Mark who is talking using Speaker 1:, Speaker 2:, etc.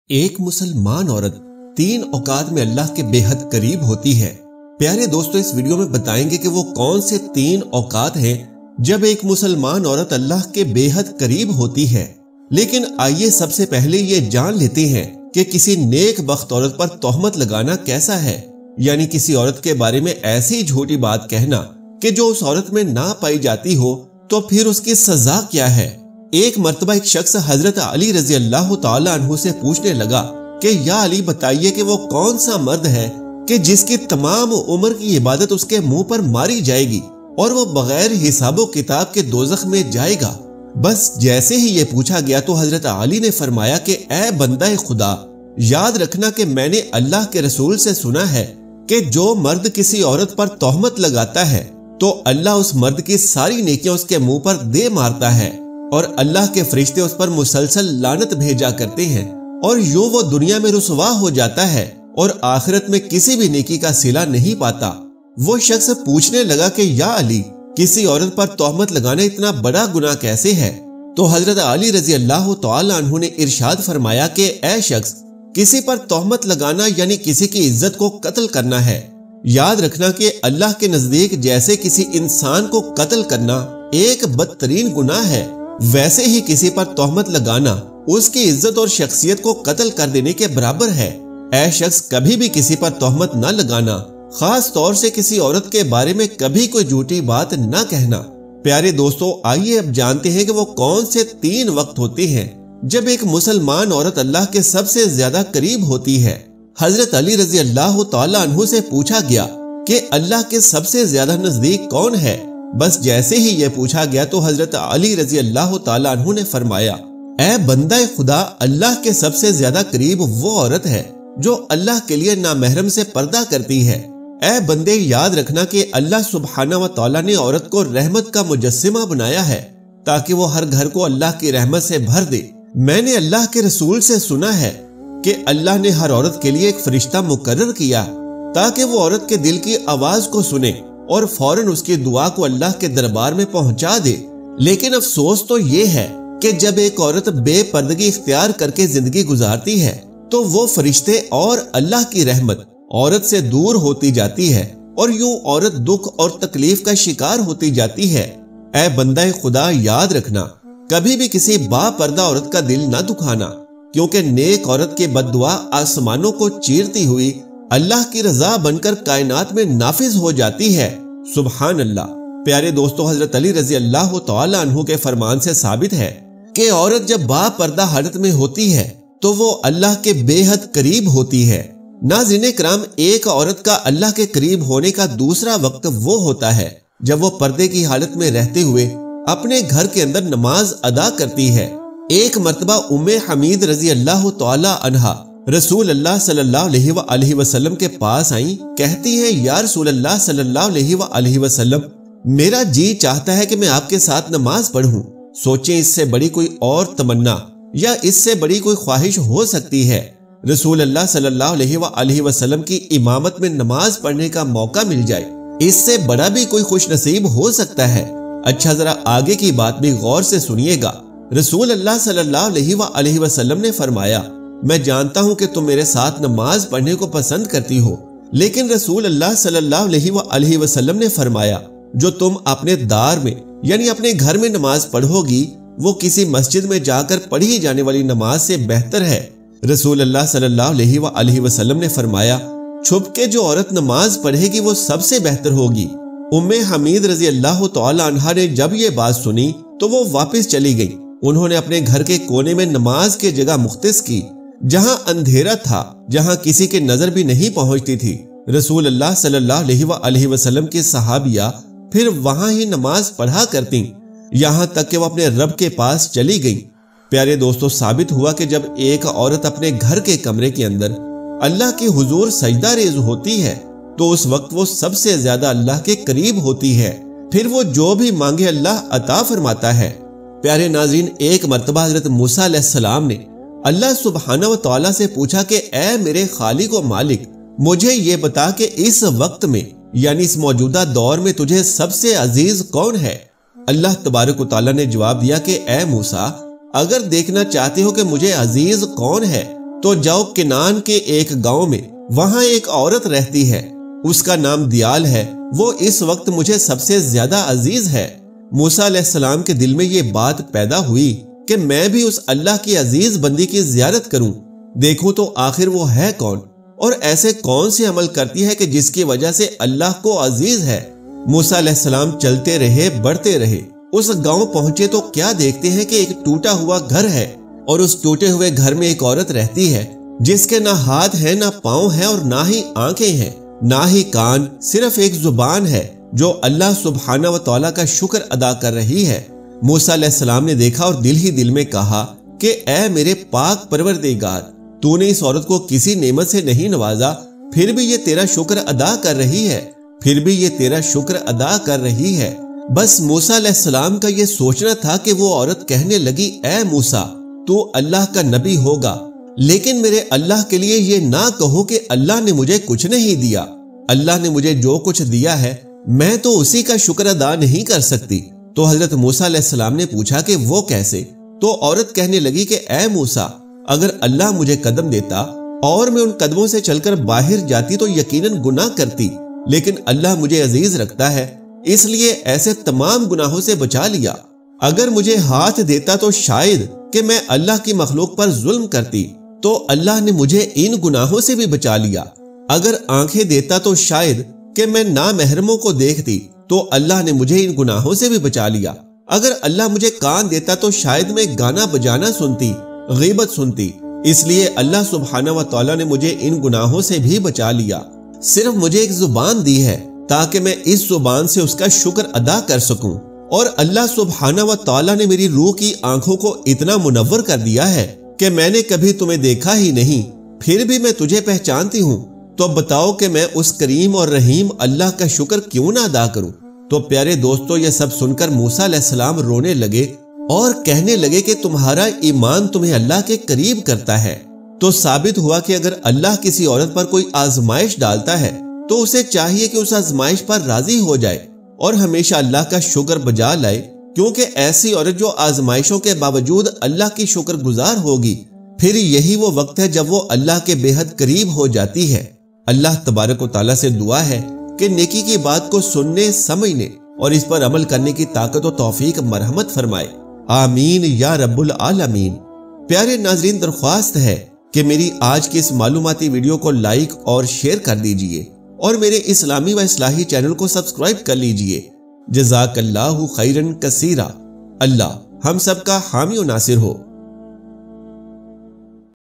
Speaker 1: ایک مسلمان عورت 3 اوقات میں اللہ کے بے حد قریب ہوتی ہے۔ پیارے دوستو، اس ویڈیو میں بتائیں گے کہ وہ کون سے 3 اوقات ہیں جب ایک مسلمان عورت اللہ کے بے حد قریب ہوتی ہے۔ لیکن آئیے سب سے پہلے یہ جان لیتے ہیں کہ کسی نیک بخت عورت پر تہمت لگانا کیسا ہے، یعنی کسی عورت کے بارے میں ایسی جھوٹی بات کہنا کہ جو اس عورت میں نہ پائی جاتی ہو، تو پھر اس کی سزا کیا ہے۔ ایک مرتبہ ایک شخص حضرت علی رضی اللہ تعالی عنہ سے پوچھنے لگا کہ یا علی بتائیے کہ وہ کون سا مرد ہے کہ جس کی تمام عمر کی عبادت اس کے منہ پر ماری جائے گی اور وہ بغیر حساب و کتاب کے دوزخ میں جائے گا۔ بس جیسے ہی یہ پوچھا گیا تو حضرت علی نے فرمایا کہ اے بندہ خدا، یاد رکھنا کہ میں نے اللہ کے رسول سے سنا ہے کہ جو مرد کسی عورت پر تہمت لگاتا ہے تو اللہ اس مرد کی ساری نیکیاں اس کے منہ پر دے مارتا ہے، اور اللہ کے فرشتے اس پر مسلسل لعنت بھیجا کرتے ہیں، اور یوں وہ دنیا میں رسوا ہو جاتا ہے اور آخرت میں کسی بھی نیکی کا صلہ نہیں پاتا۔ وہ شخص پوچھنے لگا کہ یا علی، کسی عورت پر تہمت لگانا اتنا بڑا گناہ کیسے ہے؟ تو حضرت علی رضی اللہ تعالی عنہ نے ارشاد فرمایا کہ اے شخص، کسی پر تہمت لگانا یعنی کسی کی عزت کو قتل کرنا ہے۔ یاد رکھنا کہ اللہ کے نزدیک جیسے کسی انسان کو قتل کرنا ایک بدترین گناہ ہے، ویسے ہی کسی پر تہمت لگانا اس کی عزت اور شخصیت کو قتل کر دینے کے برابر ہے۔ اے شخص، کبھی بھی کسی پر تہمت نہ لگانا، خاص طور سے کسی عورت کے بارے میں کبھی کوئی جھوٹی بات نہ کہنا۔ پیارے دوستو، آئیے اب جانتے ہیں کہ وہ کون سے 3 وقت ہوتے ہیں جب ایک مسلمان عورت اللہ کے سب سے زیادہ قریب ہوتی ہے۔ حضرت علی رضی اللہ تعالی عنہ سے پوچھا گیا کہ اللہ کے سب سے زیادہ نزدیک کون ہے؟ بس جیسے ہی یہ پوچھا گیا تو حضرت علی رضی اللہ تعالی عنہ نے فرمایا، اے بندہ خدا، اللہ کے سب سے زیادہ قریب وہ عورت ہے جو اللہ کے لیے نامحرم سے پردہ کرتی ہے۔ اے بندے، یاد رکھنا کہ اللہ سبحانہ و تعالی نے عورت کو رحمت کا مجسمہ بنایا ہے تاکہ وہ ہر گھر کو اللہ کی رحمت سے بھر دے۔ میں نے اللہ کے رسول سے سنا ہے کہ اللہ نے ہر عورت کے لیے ایک فرشتہ مقرر کیا تاکہ وہ عورت کے دل کی آواز کو سنے اور فوراً اس کی دعا کو اللہ کے دربار میں پہنچا دے۔ لیکن افسوس تو یہ ہے کہ جب ایک عورت بے پردگی اختیار کر کے زندگی گزارتی ہے تو وہ فرشتے اور اللہ کی رحمت عورت سے دور ہوتی جاتی ہے، اور یوں عورت دکھ اور تکلیف کا شکار ہوتی جاتی ہے۔ اے بندہ خدا، یاد رکھنا، کبھی بھی کسی با پردہ عورت کا دل نہ دکھانا، کیونکہ نیک عورت کی بد دعا آسمانوں کو چیرتی ہوئی اللہ کی رضا بن کر کائنات میں نافذ ہو جاتی ہے۔ سبحان اللہ۔ پیارے دوستو، حضرت علی رضی اللہ تعالی عنہ کے فرمان سے ثابت ہے کہ عورت جب با پردہ حالت میں ہوتی ہے تو وہ اللہ کے بے حد قریب ہوتی ہے۔ ناظرین کرام، ایک عورت کا اللہ کے قریب ہونے کا دوسرا وقت وہ ہوتا ہے جب وہ پردے کی حالت میں رہتے ہوئے اپنے گھر کے اندر نماز ادا کرتی ہے۔ ایک مرتبہ ام حمید رضی اللہ تعالی عنہا رسول اللہ صلی اللہ علیہ وآلہ وسلم کے پاس آئیں، کہتی ہیں یا رسول اللہ صلی اللہ علیہ وآلہ وسلم، میرا جی چاہتا ہے کہ میں آپ کے ساتھ نماز پڑھوں۔ سوچیں اس سے بڑی کوئی اور تمنا یا اس سے بڑی کوئی خواہش ہو سکتی ہے؟ رسول اللہ صلی اللہ علیہ وآلہ وسلم کی امامت میں نماز پڑھنے کا موقع مل جائے، اس سے بڑا بھی کوئی خوش نصیب ہو سکتا ہے؟ اچھا، ذرا آگے کی بات بھی غور سے سنیے گا۔ رسول اللہ صلی اللہ علیہ وآلہ وسلم نے فرمایا، میں جانتا ہوں کہ تم میرے ساتھ نماز پڑھنے کو پسند کرتی ہو، لیکن رسول اللہ صلی اللہ علیہ وآلہ وسلم نے فرمایا، جو تم اپنے دار میں یعنی اپنے گھر میں نماز پڑھو گی وہ کسی مسجد میں جا کر پڑھی جانے والی نماز سے بہتر ہے۔ رسول اللہ صلی اللہ علیہ وآلہ وسلم نے فرمایا، چھپ کے جو عورت نماز پڑھے گی وہ سب سے بہتر ہوگی۔ ام حمید رضی اللہ تعالی عنہا نے جب یہ بات سنی تو وہ واپس چلی گئی۔ انہوں نے اپنے گھر کے کونے میں نماز کی جگہ مختص کی جہاں اندھیرا تھا، جہاں کسی کی نظر بھی نہیں پہنچتی تھی۔ رسول اللہ صلی اللہ علیہ وآلہ وسلم کی صحابیہ پھر وہاں ہی نماز پڑھا کرتی، یہاں تک کہ وہ اپنے رب کے پاس چلی گئی۔ پیارے دوستو، ثابت ہوا کہ جب ایک عورت اپنے گھر کے کمرے کے اندر اللہ کی حضور سجدہ ریز ہوتی ہے تو اس وقت وہ سب سے زیادہ اللہ کے قریب ہوتی ہے، پھر وہ جو بھی مانگے اللہ عطا فرماتا ہے۔ پیارے ناظرین، ایک مرتبہ حضرت موسیٰ علیہ السلام نے اللہ سبحانہ و تعالیٰ سے پوچھا کہ اے میرے خالق و مالک، مجھے یہ بتا کہ اس وقت میں یعنی اس موجودہ دور میں تجھے سب سے عزیز کون ہے؟ اللہ تبارک و تعالیٰ نے جواب دیا کہ اے موسیٰ، اگر دیکھنا چاہتے ہو کہ مجھے عزیز کون ہے تو جاؤ کنان کے ایک گاؤں میں، وہاں ایک عورت رہتی ہے، اس کا نام دیال ہے، وہ اس وقت مجھے سب سے زیادہ عزیز ہے۔ موسیٰ علیہ السلام کے دل میں یہ بات پیدا ہوئی کہ میں بھی اس اللہ کی عزیز بندی کی زیارت کروں، دیکھوں تو آخر وہ ہے کون، اور ایسے کون سے عمل کرتی ہے کہ جس کی وجہ سے اللہ کو عزیز ہے۔ موسیٰ علیہ السلام چلتے رہے، بڑھتے رہے، اس گاؤں پہنچے تو کیا دیکھتے ہیں کہ ایک ٹوٹا ہوا گھر ہے، اور اس ٹوٹے ہوئے گھر میں ایک عورت رہتی ہے جس کے نہ ہاتھ ہیں، نہ پاؤں ہیں، اور نہ ہی آنکھیں ہیں، نہ ہی کان، صرف ایک زبان ہے جو اللہ سبحانہ و تعالیٰ کا شکر ادا کر رہی ہے۔ موسیٰ علیہ السلام نے دیکھا اور دل ہی دل میں کہا کہ اے میرے پاک پروردگار، تو نے اس عورت کو کسی نعمت سے نہیں نوازا، پھر بھی یہ تیرا شکر ادا کر رہی ہے، پھر بھی یہ تیرا شکر ادا کر رہی ہے۔ بس موسیٰ علیہ السلام کا یہ سوچنا تھا کہ وہ عورت کہنے لگی، اے موسیٰ، تو اللہ کا نبی ہوگا، لیکن میرے اللہ کے لیے یہ نہ کہو کہ اللہ نے مجھے کچھ نہیں دیا۔ اللہ نے مجھے جو کچھ دیا ہے میں تو اسی کا شکر ادا نہیں کر سکتی۔ تو حضرت موسیٰ علیہ السلام نے پوچھا کہ وہ کیسے؟ تو عورت کہنے لگی کہ اے موسیٰ، اگر اللہ مجھے قدم دیتا اور میں ان قدموں سے چل کر باہر جاتی تو یقیناً گناہ کرتی، لیکن اللہ مجھے عزیز رکھتا ہے، اس لیے ایسے تمام گناہوں سے بچا لیا۔ اگر مجھے ہاتھ دیتا تو شاید کہ میں اللہ کی مخلوق پر ظلم کرتی، تو اللہ نے مجھے ان گناہوں سے بھی بچا لیا۔ اگر آنکھیں دیتا تو شاید کہ میں نامحرموں کو دیکھتی، تو اللہ نے مجھے ان گناہوں سے بھی بچا لیا۔ اگر اللہ مجھے کان دیتا تو شاید میں گانا بجانا سنتی، غیبت سنتی، اس لیے اللہ سبحانہ و تعالیٰ نے مجھے ان گناہوں سے بھی بچا لیا۔ صرف مجھے ایک زبان دی ہے تاکہ میں اس زبان سے اس کا شکر ادا کر سکوں، اور اللہ سبحانہ و تعالیٰ نے میری روح کی آنکھوں کو اتنا منور کر دیا ہے کہ میں نے کبھی تمہیں دیکھا ہی نہیں، پھر بھی میں تجھے پہچانتی ہوں۔ تو بتاؤ کہ میں اس کریم اور رحیم اللہ کا شکر کیوں نہ ادا کروں؟ تو پیارے دوستو، یہ سب سن کر موسیٰ علیہ السلام رونے لگے اور کہنے لگے کہ تمہارا ایمان تمہیں اللہ کے قریب کرتا ہے۔ تو ثابت ہوا کہ اگر اللہ کسی عورت پر کوئی آزمائش ڈالتا ہے تو اسے چاہیے کہ اس آزمائش پر راضی ہو جائے اور ہمیشہ اللہ کا شکر بجا لائے، کیونکہ ایسی عورت جو آزمائشوں کے باوجود اللہ کی شکر گزار ہوگی، پھر یہی وہ وقت ہے جب وہ اللہ کے بے حد قریب ہو جاتی ہے۔ اللہ تبارک و تعالیٰ سے دعا ہے کہ نیکی کی بات کو سننے، سمجھنے اور اس پر عمل کرنے کی طاقت و توفیق مرحمت فرمائے، آمین یا رب العالمین۔ پیارے ناظرین، درخواست ہے کہ میری آج کی اس معلوماتی ویڈیو کو لائک اور شیئر کر دیجئے اور میرے اسلامی و اصلاحی چینل کو سبسکرائب کر لیجئے۔ جزاک اللہ خیرن کثیرا۔ اللہ ہم سب کا حامی و ناصر ہو۔